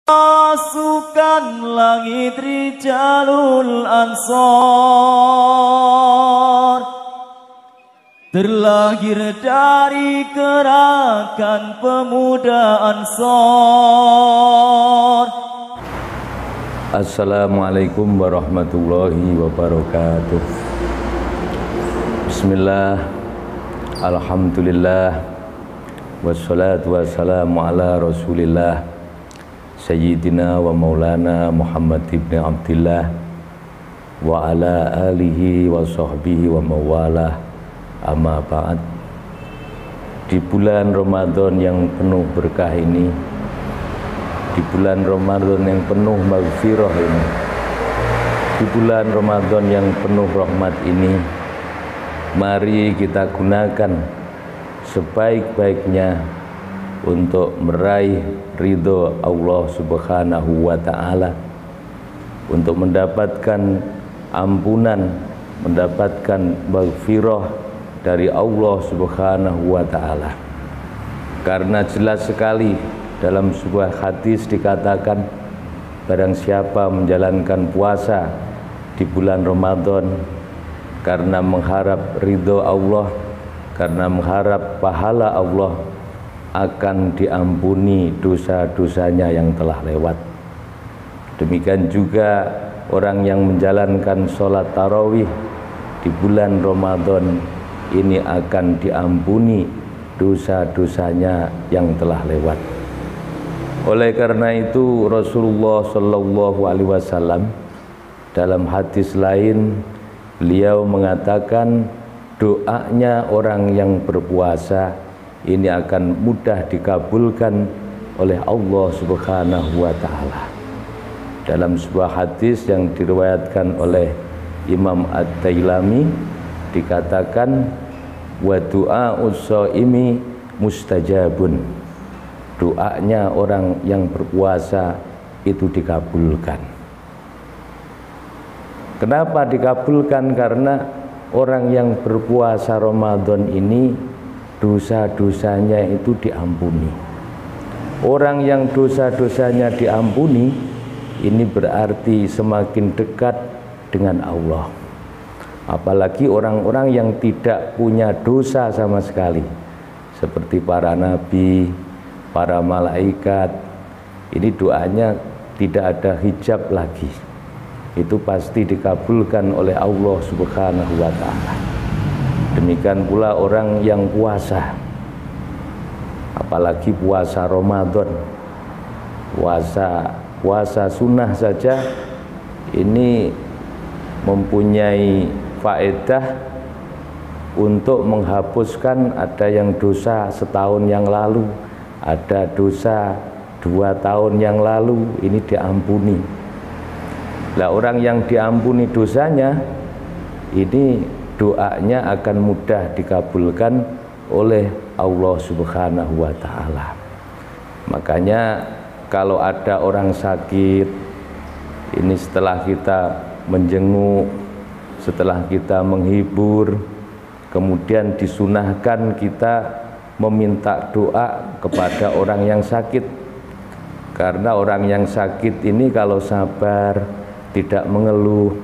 Pasukan langit Rijalul Ansor terlahir dari gerakan pemuda Ansor. Assalamualaikum warahmatullahi wabarakatuh. Bismillah, alhamdulillah, wassalatu wassalamu ala rasulillah Sayyidina wa maulana Muhammad ibn Abdillah wa ala alihi wa sahbihi wa mawalah, amma ba'd. Di bulan Ramadan yang penuh berkah ini, di bulan Ramadan yang penuh maghfirah ini, di bulan Ramadan yang penuh rahmat ini, mari kita gunakan sebaik-baiknya untuk meraih ridho Allah Subhanahu wa ta'ala, untuk mendapatkan ampunan, mendapatkan maghfirah dari Allah Subhanahu wa ta'ala. Karena jelas sekali dalam sebuah hadis dikatakan, barang siapa menjalankan puasa di bulan Ramadan karena mengharap ridho Allah, karena mengharap pahala Allah, akan diampuni dosa-dosanya yang telah lewat. Demikian juga orang yang menjalankan sholat tarawih di bulan Ramadan ini akan diampuni dosa-dosanya yang telah lewat. Oleh karena itu Rasulullah Shallallahu Alaihi Wasallam dalam hadis lain beliau mengatakan, doanya orang yang berpuasa ini akan mudah dikabulkan oleh Allah Subhanahu wa ta'ala. Dalam sebuah hadis yang diriwayatkan oleh Imam Ad-Dailami dikatakan, wa du'a'us shaimi mustajabun, doanya orang yang berpuasa itu dikabulkan. Kenapa dikabulkan? Karena orang yang berpuasa Ramadan ini dosa-dosanya itu diampuni. Orang yang dosa-dosanya diampuni ini berarti semakin dekat dengan Allah. Apalagi orang-orang yang tidak punya dosa sama sekali, seperti para nabi, para malaikat, ini doanya tidak ada hijab lagi. Itu pasti dikabulkan oleh Allah Subhanahu wa ta'ala. Demikian pula orang yang puasa, apalagi puasa Ramadan, puasa sunnah saja ini mempunyai faedah untuk menghapuskan ada yang dosa setahun yang lalu, ada dosa 2 tahun yang lalu, ini diampuni. Lah orang yang diampuni dosanya ini doanya akan mudah dikabulkan oleh Allah Subhanahu wa ta'ala. Makanya kalau ada orang sakit, ini setelah kita menjenguk, setelah kita menghibur, kemudian disunahkan kita meminta doa kepada orang yang sakit. Karena orang yang sakit ini kalau sabar, tidak mengeluh,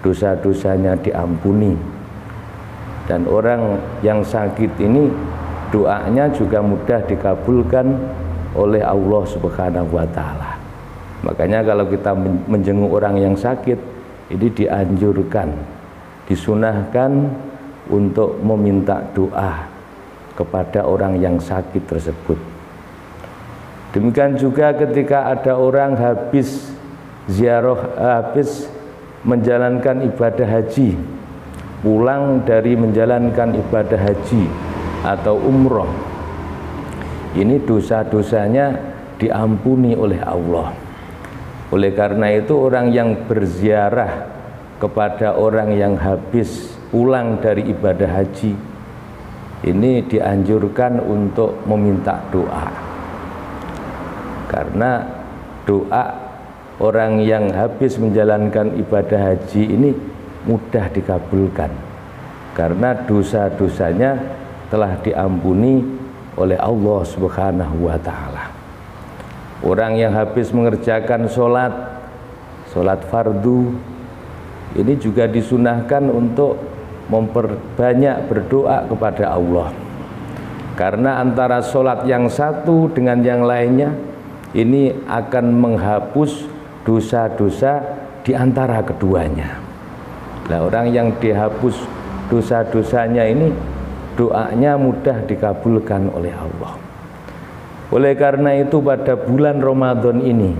dosa-dosanya diampuni. Dan orang yang sakit ini doanya juga mudah dikabulkan oleh Allah Subhanahu wa ta'ala. Makanya kalau kita menjenguk orang yang sakit, ini dianjurkan, disunahkan untuk meminta doa kepada orang yang sakit tersebut. Demikian juga ketika ada orang habis ziarah, habis menjalankan ibadah haji, pulang dari menjalankan ibadah haji atau umroh, ini dosa-dosanya diampuni oleh Allah. Oleh karena itu orang yang berziarah kepada orang yang habis pulang dari ibadah haji ini dianjurkan untuk meminta doa. Karena doa orang yang habis menjalankan ibadah haji ini mudah dikabulkan, karena dosa-dosanya telah diampuni oleh Allah Subhanahu wa ta'ala. Orang yang habis mengerjakan sholat fardu, ini juga disunahkan untuk memperbanyak berdoa kepada Allah. Karena antara sholat yang satu dengan yang lainnya ini akan menghapus dosa-dosa di antara keduanya. Nah, orang yang dihapus dosa-dosanya ini doanya mudah dikabulkan oleh Allah. Oleh karena itu pada bulan Ramadan ini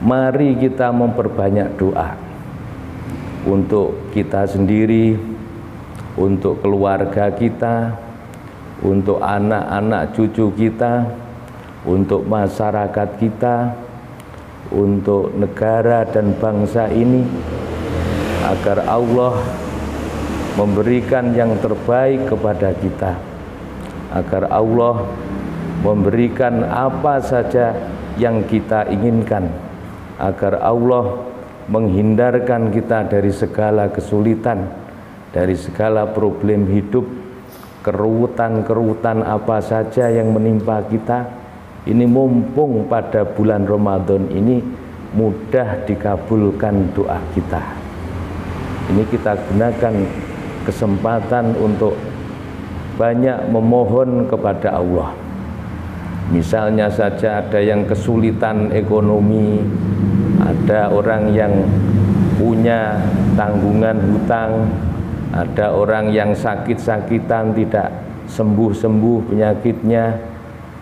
mari kita memperbanyak doa untuk kita sendiri, untuk keluarga kita, untuk anak-anak cucu kita, untuk masyarakat kita, untuk negara dan bangsa ini, agar Allah memberikan yang terbaik kepada kita, agar Allah memberikan apa saja yang kita inginkan, agar Allah menghindarkan kita dari segala kesulitan, dari segala problem hidup, kerutan-kerutan apa saja yang menimpa kita. Ini mumpung pada bulan Ramadan ini mudah dikabulkan doa kita. Ini kita gunakan kesempatan untuk banyak memohon kepada Allah. Misalnya saja ada yang kesulitan ekonomi, ada orang yang punya tanggungan hutang, ada orang yang sakit-sakitan tidak sembuh-sembuh penyakitnya,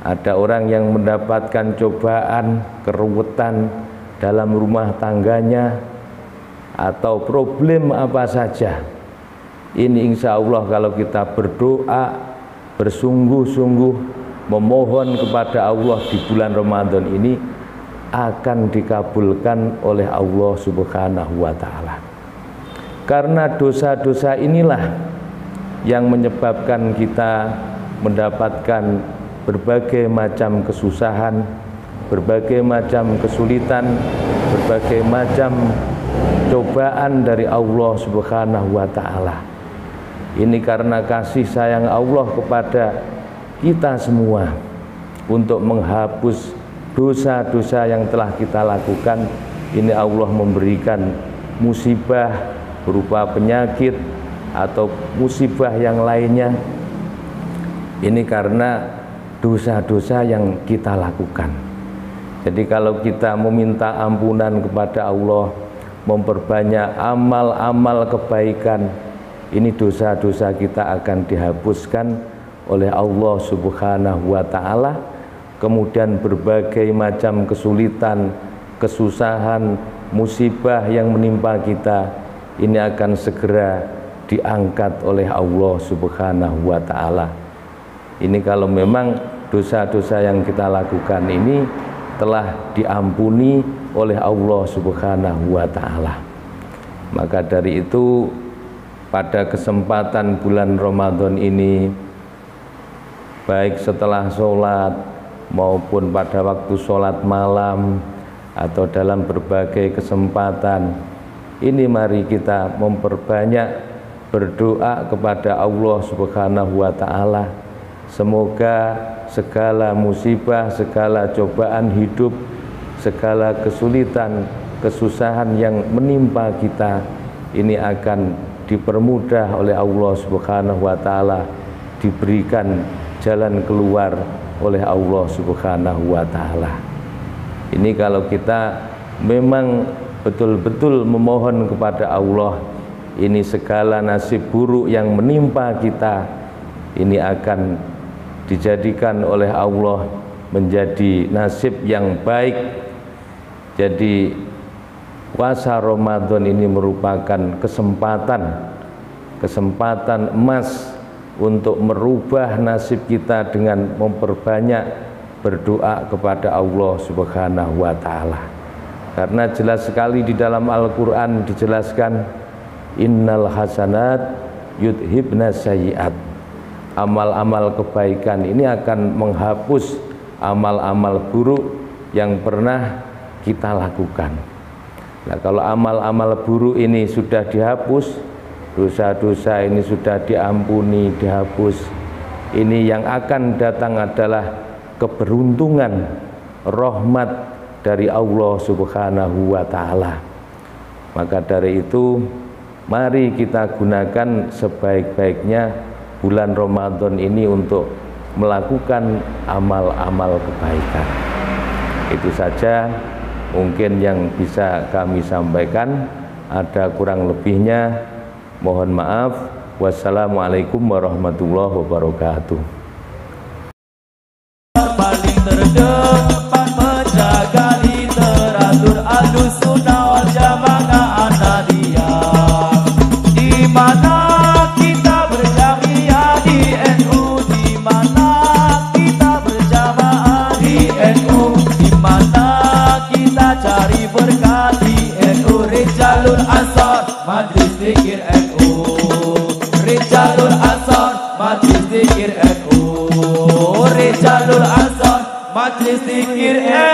ada orang yang mendapatkan cobaan, keruwetan dalam rumah tangganya, atau problem apa saja. Ini insya Allah kalau kita berdoa bersungguh-sungguh memohon kepada Allah di bulan Ramadan ini akan dikabulkan oleh Allah Subhanahu wa ta'ala. Karena dosa-dosa inilah yang menyebabkan kita mendapatkan berbagai macam kesusahan, berbagai macam kesulitan, berbagai macam cobaan dari Allah Subhanahu wa ta'ala. Ini karena kasih sayang Allah kepada kita semua untuk menghapus dosa-dosa yang telah kita lakukan. Ini Allah memberikan musibah berupa penyakit atau musibah yang lainnya. Ini karena dosa-dosa yang kita lakukan. Jadi kalau kita meminta ampunan kepada Allah, memperbanyak amal-amal kebaikan, ini dosa-dosa kita akan dihapuskan oleh Allah Subhanahu wa ta'ala. Kemudian berbagai macam kesulitan, kesusahan, musibah yang menimpa kita ini akan segera diangkat oleh Allah Subhanahu wa ta'ala. Ini kalau memang dosa-dosa yang kita lakukan ini telah diampuni oleh Allah Subhanahu wa ta'ala. Maka dari itu pada kesempatan bulan Ramadan ini, baik setelah sholat maupun pada waktu sholat malam atau dalam berbagai kesempatan ini, mari kita memperbanyak berdoa kepada Allah Subhanahu wa ta'ala. Semoga segala musibah, segala cobaan hidup, segala kesulitan, kesusahan yang menimpa kita ini akan dipermudah oleh Allah Subhanahu wa ta'ala, diberikan jalan keluar oleh Allah Subhanahu wa ta'ala. Ini kalau kita memang betul-betul memohon kepada Allah, ini segala nasib buruk yang menimpa kita ini akan dijadikan oleh Allah menjadi nasib yang baik. Jadi puasa Ramadan ini merupakan kesempatan emas untuk merubah nasib kita dengan memperbanyak berdoa kepada Allah Subhanahu wa ta'ala. Karena jelas sekali di dalam Al-Quran dijelaskan, innal hasanat yudhibna sayyiat. Amal-amal kebaikan ini akan menghapus amal-amal buruk yang pernah kita lakukan. Nah, kalau amal-amal buruk ini sudah dihapus, dosa-dosa ini sudah diampuni, dihapus, ini yang akan datang adalah keberuntungan, rahmat dari Allah Subhanahu wa taala. Maka dari itu mari kita gunakan sebaik-baiknya bulan Ramadan ini untuk melakukan amal-amal kebaikan. Itu saja mungkin yang bisa kami sampaikan. Ada kurang lebihnya mohon maaf. Wassalamualaikum warahmatullahi wabarakatuh. Paling terdepan menjaga literatur Ahlussunnah wal Jamaah Ahmadiyah, di mana kita berjamaah di NU, di mana kita berjamaah di NU, di mana kita cari berkah di NU. Rijalul Ansor Majlis Zikir NU, Rijalul Ansor Majlis Zikir NU, Rijalul Ansor Majlis Zikir NU.